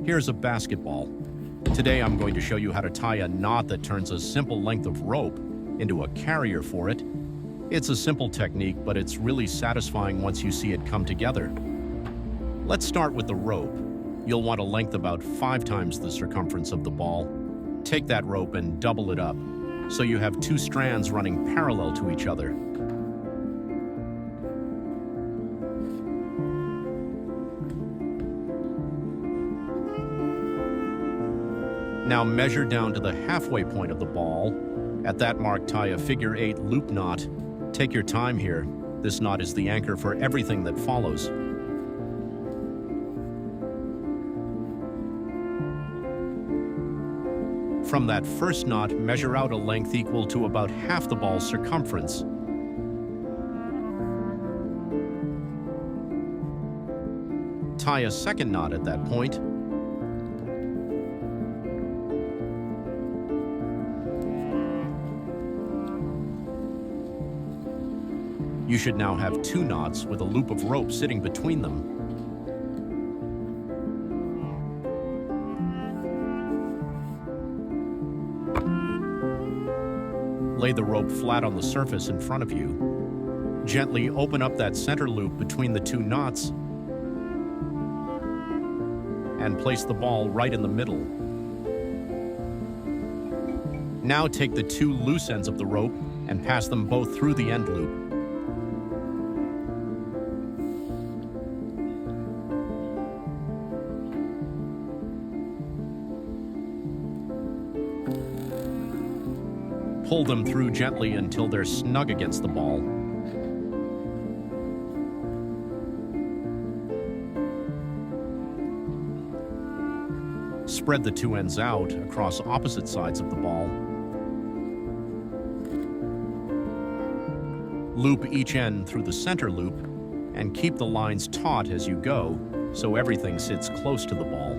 Here's a basketball. Today I'm going to show you how to tie a knot that turns a simple length of rope into a carrier for it. It's a simple technique, but it's really satisfying once you see it come together. Let's start with the rope. You'll want a length about 5 times the circumference of the ball. Take that rope and double it up, so you have 2 strands running parallel to each other. Now measure down to the halfway point of the ball. At that mark, tie a figure 8 loop knot. Take your time here. This knot is the anchor for everything that follows. From that first knot, measure out a length equal to about half the ball's circumference. Tie a second knot at that point. You should now have 2 knots with a loop of rope sitting between them. Lay the rope flat on the surface in front of you. Gently open up that center loop between the 2 knots and place the ball right in the middle. Now take the 2 loose ends of the rope and pass them both through the end loop. Pull them through gently until they're snug against the ball. Spread the 2 ends out across opposite sides of the ball. Loop each end through the center loop and keep the lines taut as you go so everything sits close to the ball.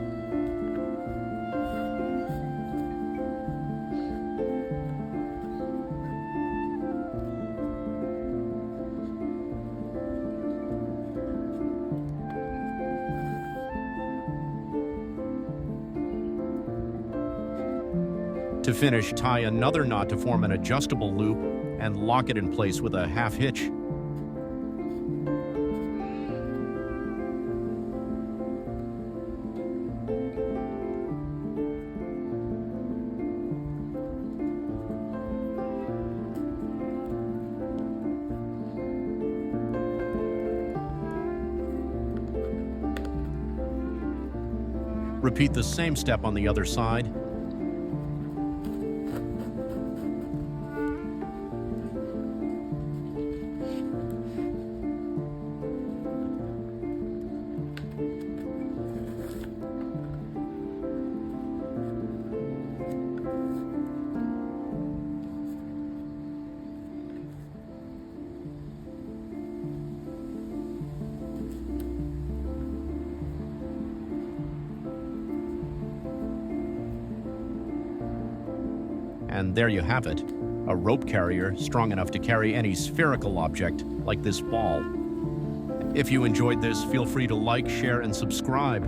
To finish, tie another knot to form an adjustable loop and lock it in place with a half hitch. Repeat the same step on the other side. And there you have it, a rope carrier strong enough to carry any spherical object like this ball. If you enjoyed this, feel free to like, share, and subscribe.